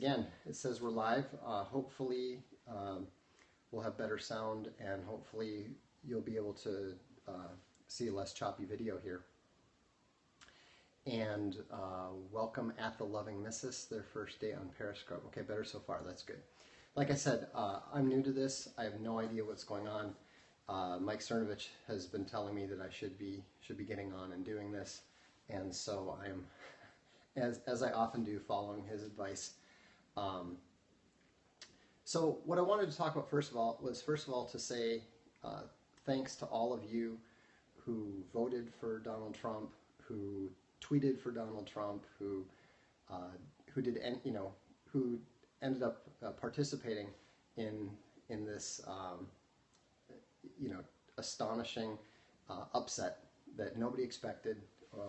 again, it says we're live. Hopefully we'll have better sound, and hopefully you'll be able to see a less choppy video here. And welcome at the Loving Missus, their first day on Periscope. Okay, better so far, that's good. Like I said, I'm new to this. I have no idea what's going on. Mike Cernovich has been telling me that I should be getting on and doing this, and so I am, as I often do, following his advice. So what I wanted to talk about first of all to say thanks to all of you who voted for Donald Trump, who tweeted for Donald Trump, who ended up participating in this astonishing upset that nobody expected,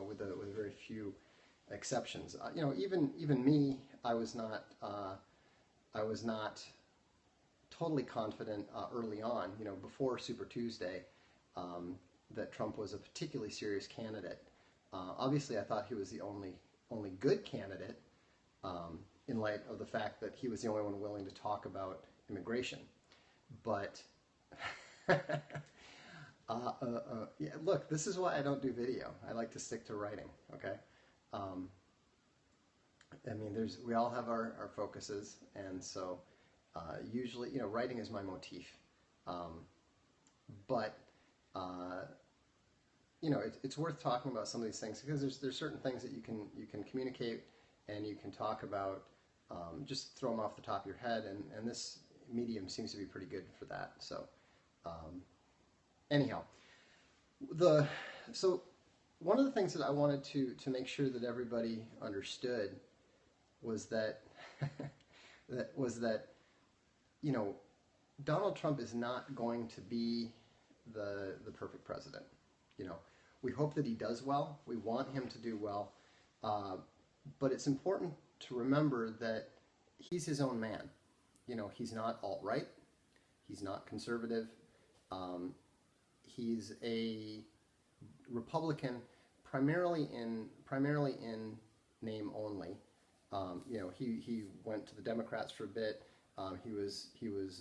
with very few exceptions. Even me, I was not totally confident early on, before Super Tuesday, that Trump was a particularly serious candidate. Obviously, I thought he was the only good candidate, in light of the fact that he was the only one willing to talk about immigration. But yeah, look, this is why I don't do video. I like to stick to writing. Okay. I mean, we all have our focuses, and so usually, writing is my motif. But it's worth talking about some of these things because there's certain things that you can communicate and you can talk about, just throw them off the top of your head, and this medium seems to be pretty good for that. So anyhow, so one of the things that I wanted to make sure that everybody understood was that Donald Trump is not going to be the perfect president. We hope that he does well. We want him to do well. But it's important to remember that he's his own man. He's not alt-right. He's not conservative. He's a Republican, primarily in name only. He went to the Democrats for a bit. He was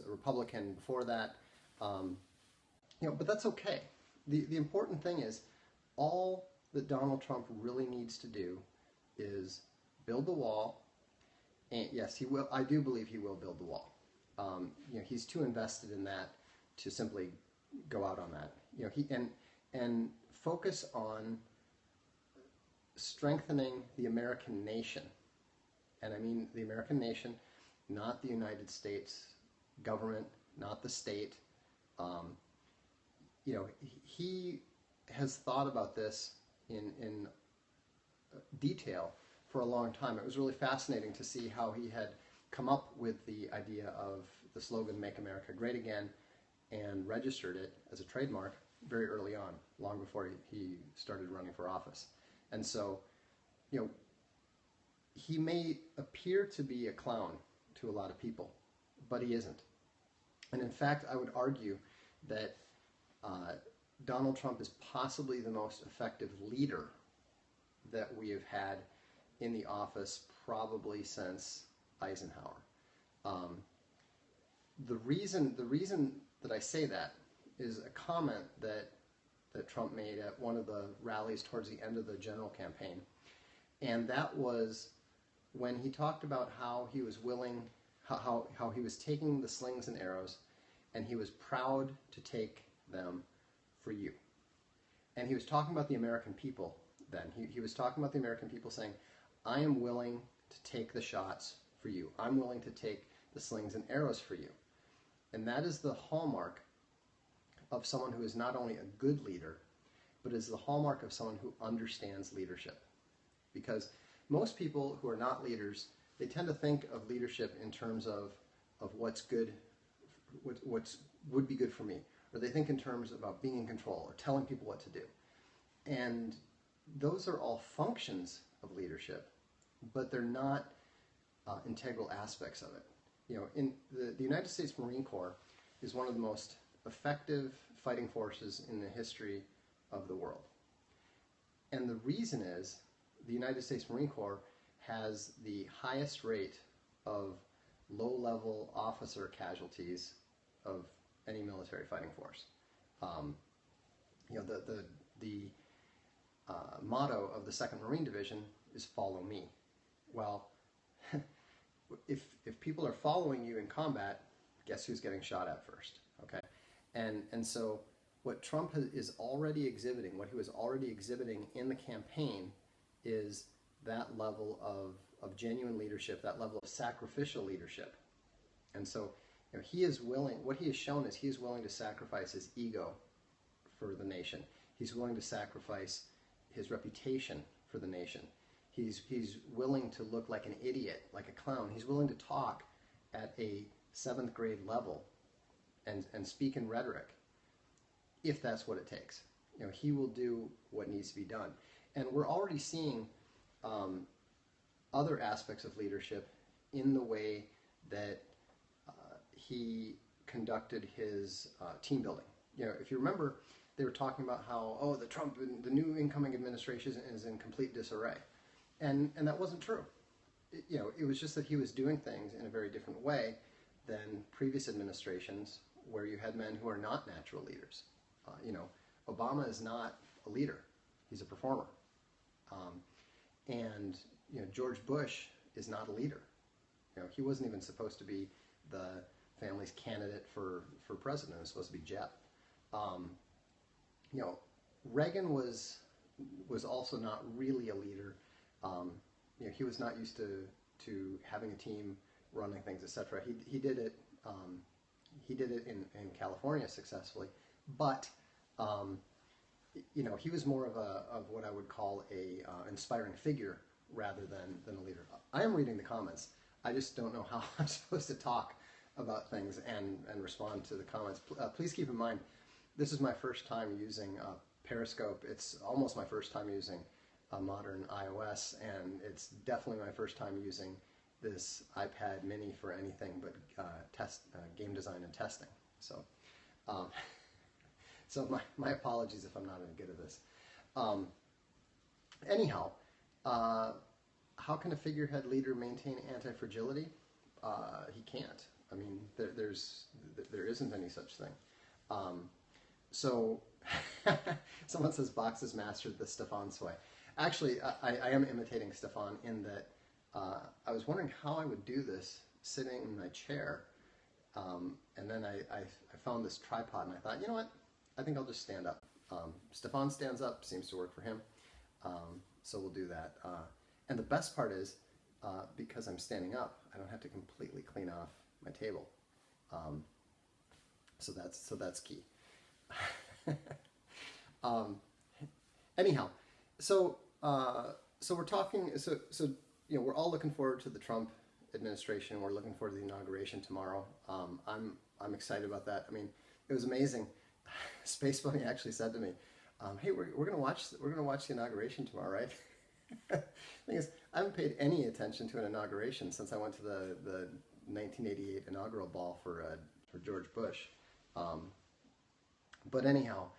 a Republican before that. But that's okay. The important thing is, all that Donald Trump really needs to do is build the wall. And yes, he will. I do believe he will build the wall. He's too invested in that to simply go out on that. And focus on strengthening the American nation. And I mean the American nation, not the United States government, not the state. He has thought about this in detail for a long time. It was really fascinating to see how he had come up with the idea of the slogan, "Make America Great Again," and registered it as a trademark very early on, long before he started running for office. And so, he may appear to be a clown to a lot of people, but he isn't. And in fact, I would argue that Donald Trump is possibly the most effective leader that we have had in the office probably since Eisenhower. The reason that I say that is a comment that Trump made at one of the rallies towards the end of the general campaign, and that was when he talked about how he was willing, how he was taking the slings and arrows, and he was proud to take them for you. And he was talking about the American people then. He was talking about the American people, saying, I am willing to take the shots for you. I'm willing to take the slings and arrows for you. And that is the hallmark of someone who is not only a good leader, but is the hallmark of someone who understands leadership. Because most people who are not leaders, they tend to think of leadership in terms of what's good, what would be good for me. Or they think in terms about being in control or telling people what to do. And those are all functions of leadership, but they're not integral aspects of it. In the United States Marine Corps is one of the most effective fighting forces in the history of the world. And the reason is the United States Marine Corps has the highest rate of low-level officer casualties of any military fighting force. You know, the motto of the 2nd Marine Division is "Follow me." Well, if people are following you in combat, guess who's getting shot at first? Okay, and so what Trump is already exhibiting, what he was already exhibiting in the campaign, is that level of genuine leadership, that level of sacrificial leadership. And so, you know, he is willing. What he has shown is he is willing to sacrifice his ego for the nation. He's willing to sacrifice his reputation for the nation. He's willing to look like an idiot, like a clown. He's willing to talk at a 7th grade level and speak in rhetoric, if that's what it takes. You know, he will do what needs to be done. And we're already seeing other aspects of leadership in the way that he conducted his team building. You know, if you remember, they were talking about how, oh, the new incoming administration is in complete disarray. And that wasn't true. You know, it was just that he was doing things in a very different way than previous administrations where you had men who are not natural leaders. You know, Obama is not a leader. He's a performer. And, you know, George Bush is not a leader. You know, he wasn't even supposed to be the family's candidate for president. It was supposed to be Jeb. You know, Reagan was also not really a leader. You know, he was not used to having a team, running things, etc. He did it. He did it in California successfully, but you know, he was more of what I would call a inspiring figure rather than a leader. I am reading the comments. I just don't know how I'm supposed to talk about things and respond to the comments. Please keep in mind, this is my first time using Periscope. It's almost my first time using a modern iOS, and it's definitely my first time using this iPad mini for anything but game design and testing. So, so my apologies if I'm not any good at this. Anyhow, how can a figurehead leader maintain anti-fragility? He can't. I mean, there isn't any such thing. So, someone says Vox has mastered the Stefan sway. Actually, I am imitating Stefan in that I was wondering how I would do this sitting in my chair, and then I found this tripod, and I thought, you know what? I think I'll just stand up. Stefan stands up, seems to work for him, so we'll do that. And the best part is, because I'm standing up, I don't have to completely clean off my table. So that's key. Anyhow, so we're talking. So you know, we're all looking forward to the Trump administration. We're looking forward to the inauguration tomorrow. I'm excited about that. I mean, it was amazing. Space Bunny actually said to me, "Hey, we're gonna watch the inauguration tomorrow, right?" Thing is, I haven't paid any attention to an inauguration since I went to the 1988 inaugural ball for George Bush. But anyhow,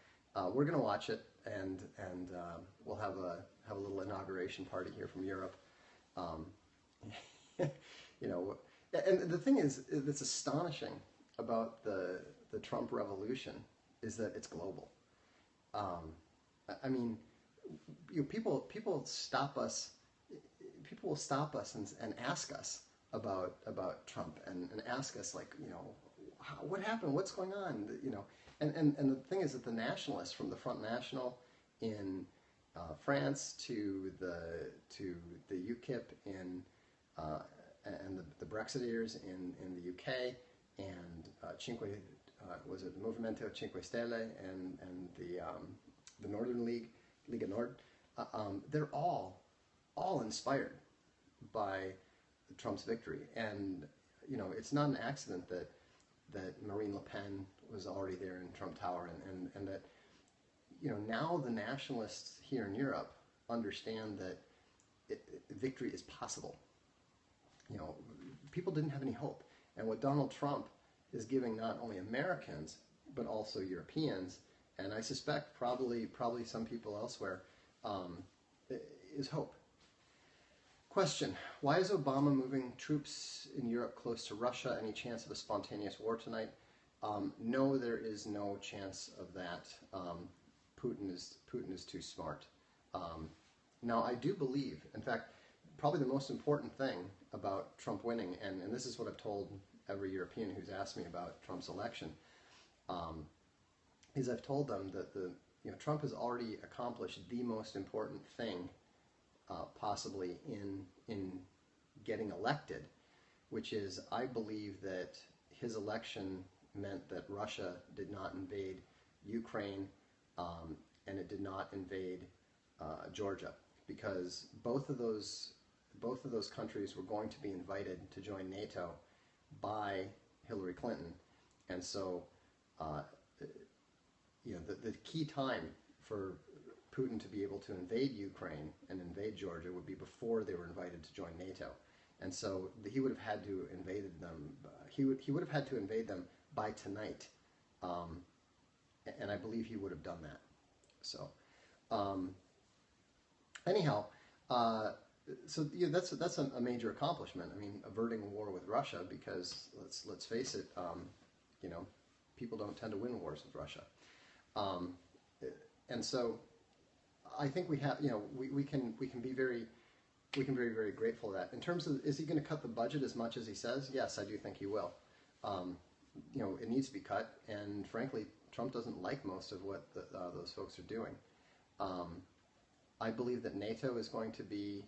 we're gonna watch it, and we'll have a little inauguration party here from Europe. You know, and the thing is that's astonishing about the Trump revolution is that it's global. I mean, you know, people stop us. People will stop us and ask us about Trump and ask us, like, you know, what happened? What's going on? You know, and the thing is that the nationalists, from the Front National in France to the UKIP in and the Brexiteers in the UK, and was it the Movimento Cinque Stelle and the Northern League, Liga Nord, they're all inspired by Trump's victory. And you know, it's not an accident that Marine Le Pen was already there in Trump Tower, and that, you know, now the nationalists here in Europe understand that victory is possible. You know, people didn't have any hope, and what Donald Trump is giving not only Americans but also Europeans, and I suspect probably some people elsewhere, is hope. Question: why is Obama moving troops in Europe close to Russia? Any chance of a spontaneous war tonight? No, there is no chance of that. Putin is too smart. Now, I do believe, in fact, probably the most important thing about Trump winning, and this is what I've told every European who's asked me about Trump's election, is I've told them that Trump has already accomplished the most important thing possibly in getting elected, which is I believe that his election meant that Russia did not invade Ukraine and it did not invade Georgia, because both of those countries were going to be invited to join NATO by Hillary Clinton, and so the key time for Putin to be able to invade Ukraine and invade Georgia would be before they were invited to join NATO, and so he would have had to invade them. He would have had to invade them by tonight, and I believe he would have done that. So, anyhow, so that's a major accomplishment. I mean, averting a war with Russia, because let's face it, people don't tend to win wars with Russia, and so I think we have, we can be very grateful for that. In terms of, is he going to cut the budget as much as he says? Yes, I do think he will. It needs to be cut, and frankly, Trump doesn't like most of what those folks are doing. I believe that NATO is going to be,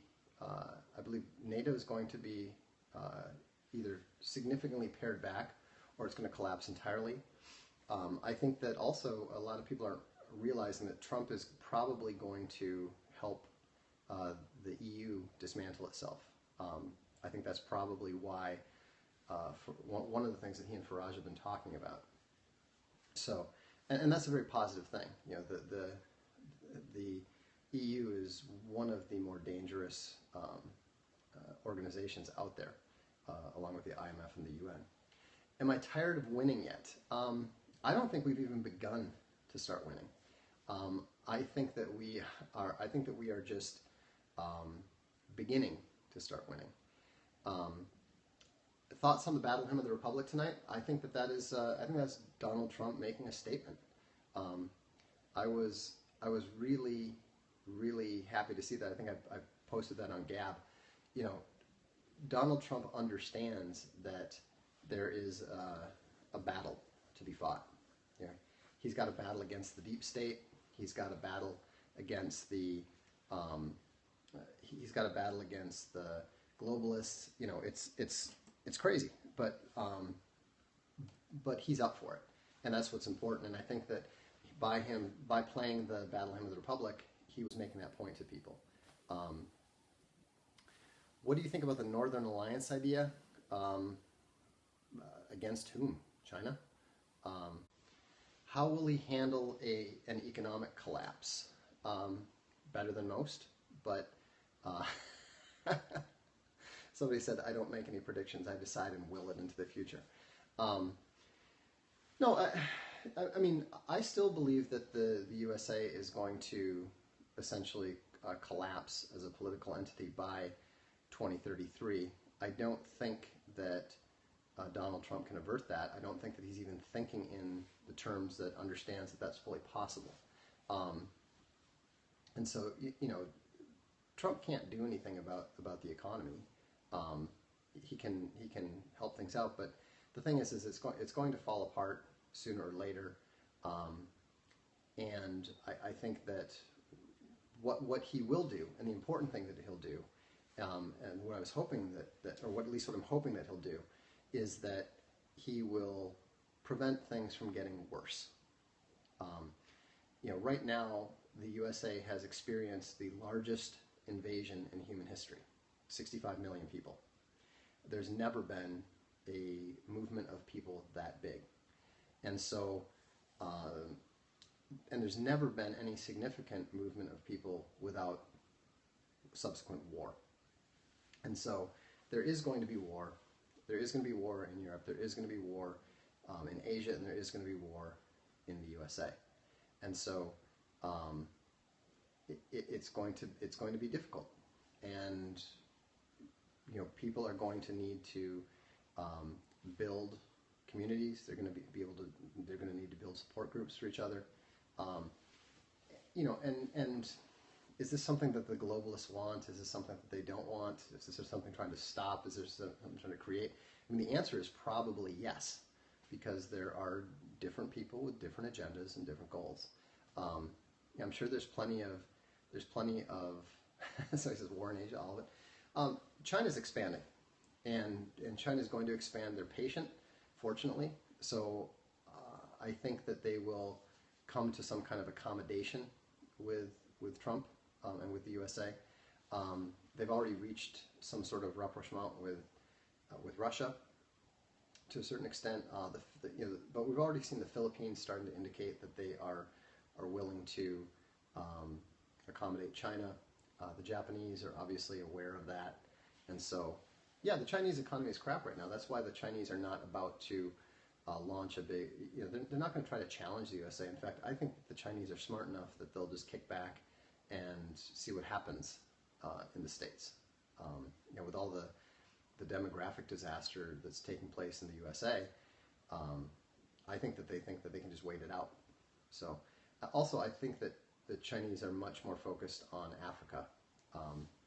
either significantly pared back, or it's going to collapse entirely. I think that also a lot of people are realizing that Trump is probably going to help the EU dismantle itself. I think that's probably why, one of the things that he and Farage have been talking about. So, and that's a very positive thing. The EU is one of the more dangerous organizations out there, along with the IMF and the UN. Am I tired of winning yet? I don't think we've even begun to start winning. I think that we are just beginning to start winning. Thoughts on the Battle Hymn of the Republic tonight? I think that's Donald Trump making a statement. I was really happy to see that. I think I posted that on Gab. Donald Trump understands that there is a battle to be fought. He's got a battle against the deep state. He's got a battle against the globalists. It's crazy, but he's up for it, and that's what's important. And I think that by playing the Battle Hymn of the Republic, he was making that point to people. What do you think about the Northern Alliance idea? Against whom? China? How will he handle an economic collapse? Better than most, but somebody said, I don't make any predictions, I decide and will it into the future. No, I mean, I still believe that the USA is going to essentially collapse as a political entity by 2033. I don't think that Donald Trump can avert that. I don't think that he's even thinking in the terms that understands that that's fully possible. And so, Trump can't do anything about the economy. He can help things out, but the thing is it's going to fall apart sooner or later. And I think that what he will do, and the important thing that he'll do, and what I was hoping or what at least what I'm hoping that he'll do, is that he will prevent things from getting worse. Right now, the USA has experienced the largest invasion in human history, 65 million people. There's never been a movement of people that big. And so, and there's never been any significant movement of people without subsequent war. And so, there is going to be war. There is going to be war in Europe. There is going to be war in Asia, and there is going to be war in the USA. And so, it's going to be difficult. And people are going to need to build communities. They're going to they're going to need to build support groups for each other. Um, and is this something that the globalists want? Is this something that they don't want? Is this something trying to stop? Is there something trying to create? I mean, the answer is probably yes, because there are different people with different agendas and different goals. I'm sure there's plenty of somebody says war in Asia, all of it. China's expanding, and China's going to expand. They're patient, fortunately. So I think that they will come to some kind of accommodation with Trump and with the USA. They've already reached some sort of rapprochement with Russia to a certain extent. But we've already seen the Philippines starting to indicate that they are willing to accommodate China. The Japanese are obviously aware of that, and so yeah, the Chinese economy is crap right now. That's why the Chinese are not about to launch a big. They're not going to try to challenge the USA. In fact, I think the Chinese are smart enough that they'll just kick back and see what happens in the States. With all the demographic disaster that's taking place in the USA, I think that they can just wait it out. So, also, I think that the Chinese are much more focused on Africa.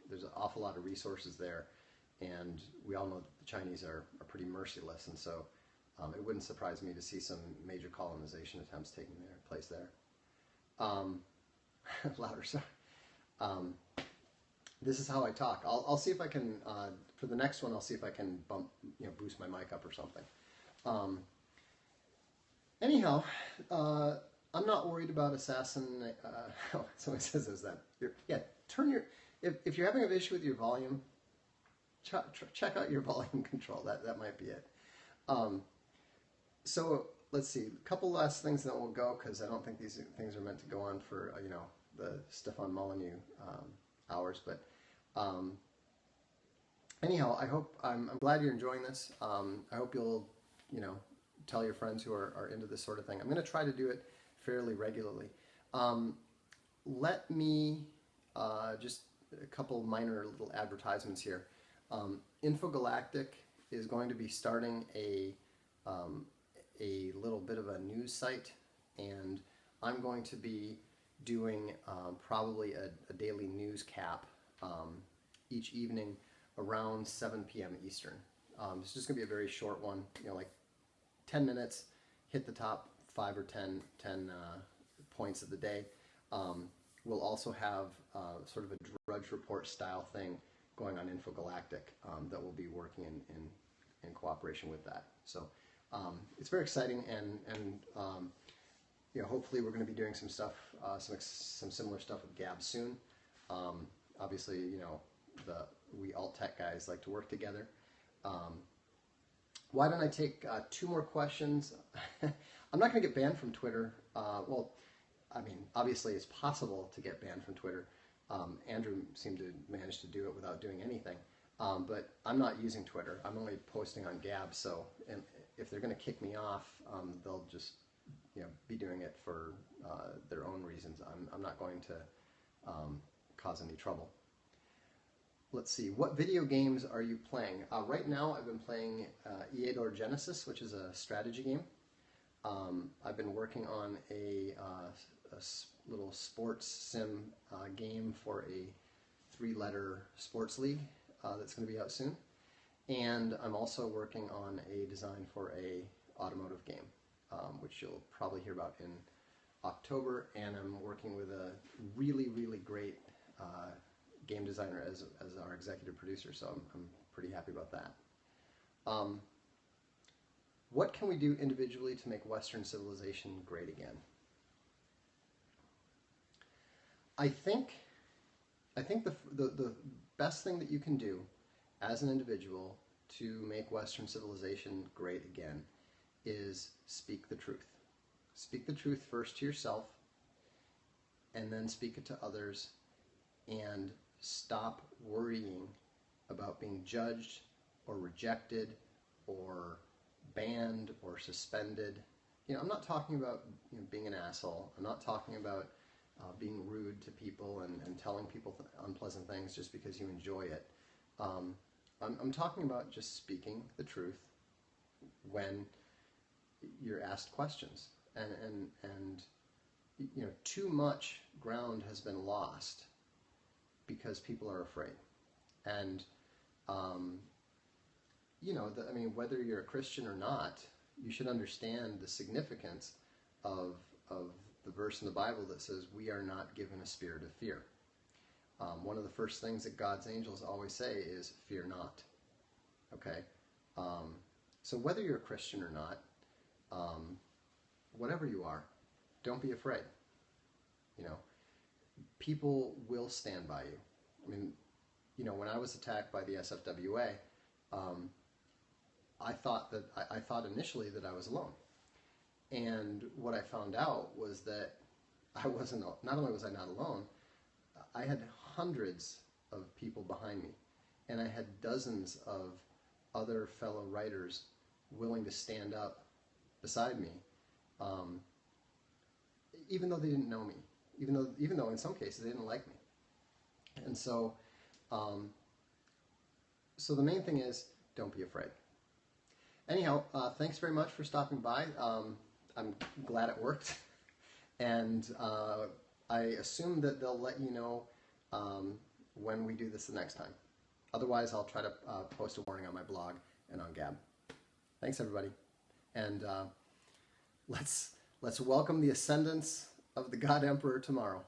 There's an awful lot of resources there, and we all know that the Chinese are pretty merciless, and so it wouldn't surprise me to see some major colonization attempts taking place there. Louder, sorry. This is how I talk. I'll see if I can, for the next one, I'll see if I can boost my mic up or something. Anyhow, I'm not worried about assassin. Someone says there's that. If you're having an issue with your volume, check out your volume control. That might be it. So let's see. A couple last things, then we'll go, because I don't think these things are meant to go on for the Stefan Molyneux hours. But anyhow, I'm glad you're enjoying this. I hope you'll tell your friends who are into this sort of thing. I'm going to try to do it fairly regularly. Let me just a couple minor little advertisements here. Infogalactic is going to be starting a little bit of a news site, and I'm going to be doing probably a daily news cap each evening around 7 p.m. Eastern. It's just going to be a very short one, like 10 minutes, hit the top 5 or 10 points of the day. We'll also have sort of a Drudge Report style thing going on Infogalactic that will be working in cooperation with that. So it's very exciting, and hopefully we're going to be doing some stuff, some similar stuff with Gab soon. Obviously, we alt tech guys like to work together. Why don't I take 2 more questions? I'm not going to get banned from Twitter. Well, I mean, obviously it's possible to get banned from Twitter. Andrew seemed to manage to do it without doing anything. But I'm not using Twitter. I'm only posting on Gab. So if they're going to kick me off, they'll just be doing it for their own reasons. I'm not going to cause any trouble. Let's see. What video games are you playing? Right now, I've been playing Eador Genesis, which is a strategy game. I've been working on a little sports sim game for a 3-letter sports league that's going to be out soon. And I'm also working on a design for a automotive game, which you'll probably hear about in October. And I'm working with a really, really great game designer as our executive producer, so I'm pretty happy about that. What can we do individually to make Western civilization great again? I think the best thing that you can do as an individual to make Western civilization great again is speak the truth. Speak the truth first to yourself, and then speak it to others, and stop worrying about being judged or rejected or banned or suspended. I'm not talking about being an asshole. I'm not talking about being rude to people and telling people unpleasant things just because you enjoy it. I'm talking about just speaking the truth when you're asked questions. And you know, too much ground has been lost because people are afraid. And, you know, I mean, whether you're a Christian or not, you should understand the significance of the verse in the Bible that says we are not given a spirit of fear. One of the first things that God's angels always say is, fear not. Okay? So whether you're a Christian or not, whatever you are, don't be afraid. You know, people will stand by you. I mean, you know, when I was attacked by the SFWA, I thought initially that I was alone. And what I found out was that I wasn't, not only was I not alone, I had hundreds of people behind me, and I had dozens of other fellow writers willing to stand up beside me, even though they didn't know me, even though in some cases they didn't like me. And so, so the main thing is, don't be afraid. Anyhow, thanks very much for stopping by. I'm glad it worked, and I assume that they'll let you know when we do this the next time. Otherwise, I'll try to post a warning on my blog and on Gab. Thanks, everybody, and let's welcome the ascendance of the God Emperor tomorrow.